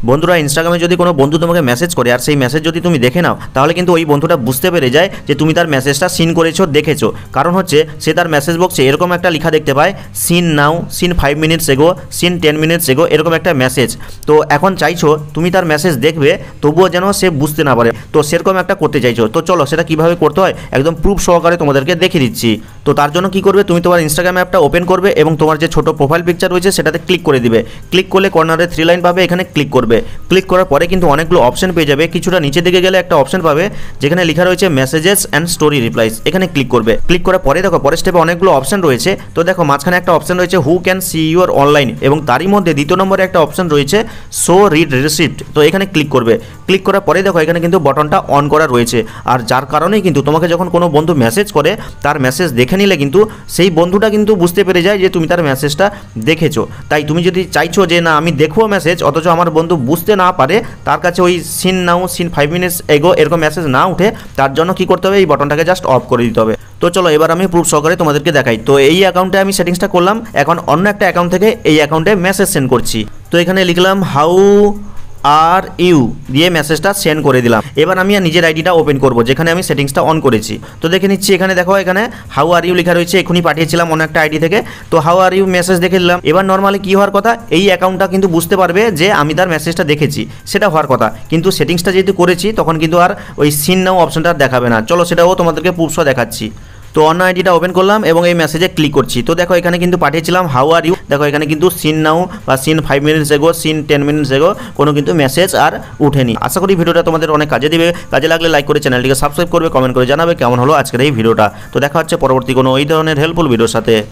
বন্ধুরা ইনস্টাগ্রামে যদি কোনো বন্ধু তোমাকে মেসেজ করে আর সেই মেসেজ যদি তুমি দেখে নাও তাহলে কিন্তু ওই বন্ধুটা বুঝতে পেরে যায় যে তুমি তার মেসেজটা সিন করেছো দেখেছো। কারণ হচ্ছে সে তার মেসেজ বক্সে এরকম একটা লেখা দেখতে পায়, seen now, seen 5 minutes ago, seen 10 minutes ago, এরকম একটা মেসেজ। তো এখন চাইছো তুমি তার মেসেজ দেখবে তবুও যেন সে বুঝতে না পারে, তো সেরকম একটা করতে চাইছো। তো চলো সেটা কীভাবে করতে হয় একদম প্রুফ সহকারে তোমাদেরকে দেখিয়ে দিচ্ছি। তো তার জন্য কী করবে, তুমি তোমার ইনস্টাগ্রাম অ্যাপটা ওপেন করবে এবং তোমার যে ছোটো প্রোফাইল পিকচার রয়েছে সেটাতে ক্লিক করে দিবে। ক্লিক করলে কর্নারে 3 লাইন পাবে, এখানে ক্লিক করবে। ক্লিক করার পরে কিন্তু অনেকগুলো অপশন পেয়ে যাবে। কিছুটা নিচে দিকে গেলে একটা অপশন পাবে যেখানে লেখা রয়েছে মেসেজেস অ্যান্ড স্টোরি রিপ্লাইস, এখানে ক্লিক করবে। ক্লিক করার পরে দেখো পরের স্টেপে অনেকগুলো অপশন রয়েছে। তো দেখো মাঝখানে একটা অপশন রয়েছে who can see your online, এবং তারই মধ্যে দ্বিতীয় নম্বরে একটা অপশন রয়েছে শো রিড রিসিপ্ট। তো এখানে ক্লিক করবে। ক্লিক করার পরে দেখো এখানে কিন্তু বাটনটা অন করা রয়েছে, আর যার কারণেই কিন্তু তোমাকে যখন কোনো বন্ধু মেসেজ করে তার মেসেজ দেখে নিলে কিন্তু সেই বন্ধুটা কিন্তু বুঝতে পেরে যায় যে তুমি তার মেসেজটা দেখেছো। তাই তুমি যদি চাইছো যে না আমি দেখবো মেসেজ অথচ আমার বন্ধু বুঝতে না পারে, তার কাছে ওই scene now, seen 5 minutes ago এরকম মেসেজ না উঠে, তার জন্য কি করতে হবে, এই বাটনটাকে জাস্ট অফ করে দিতে হবে। তো চলো এবার আমি প্রুফ সহকারে তোমাদেরকে দেখাই। তো এই অ্যাকাউন্টে আমি সেটিংসটা করলাম, এখন অন্য একটা অ্যাকাউন্ট থেকে এই অ্যাকাউন্টে মেসেজ সেন্ড করছি। তো এখানে লিখলাম হাউ আর ইউ দিয়ে মেসেজটা সেন্ড করে দিলাম। এবার আমি নিজের আইডিটা ওপেন করব যেখানে আমি সেটিংসটা অন করেছি। তো দেখে নিচ্ছি এখানে দেখো এখানে হাউ আর ইউ লেখা রয়েছে, এখনই পাঠিয়েছিলাম অন্য একটা আইডি থেকে। তো হাউ আর ইউ মেসেজ দেখে দিলাম। এবার নর্মালি কী হওয়ার কথা, এই অ্যাকাউন্টটা কিন্তু বুঝতে পারবে যে আমি তার মেসেজটা দেখেছি, সেটা হওয়ার কথা। কিন্তু সেটিংসটা যেহেতু করেছি তখন কিন্তু আর ওই সিন নাও অপশনটা দেখাবে না। চলো সেটাও তোমাদেরকে প্রুফ সহ দেখাচ্ছি। তো অন্য আইডিটা ওপেন করলাম এবং এই মেসেজে ক্লিক করছি। তো দেখো এখানে কিন্তু পাঠিয়েছিলাম হাউ আর ইউ, দেখো এখানে কিন্তু সিন নাও বা seen 5 minutes ago, seen 10 minutes ago কোনো কিন্তু মেসেজ আর উঠেনি। আশা করি ভিডিওটা তোমাদের অনেক কাজে দিবে। কাজে লাগলে লাইক করে চ্যানেলটিকে সাবস্ক্রাইব করবে, কমেন্ট করে জানাবে কেমন হলো আজকের এই ভিডিওটা। তো দেখা হচ্ছে পরবর্তী কোনো এই ধরনের হেল্পফুল ভিডিওর সাথে।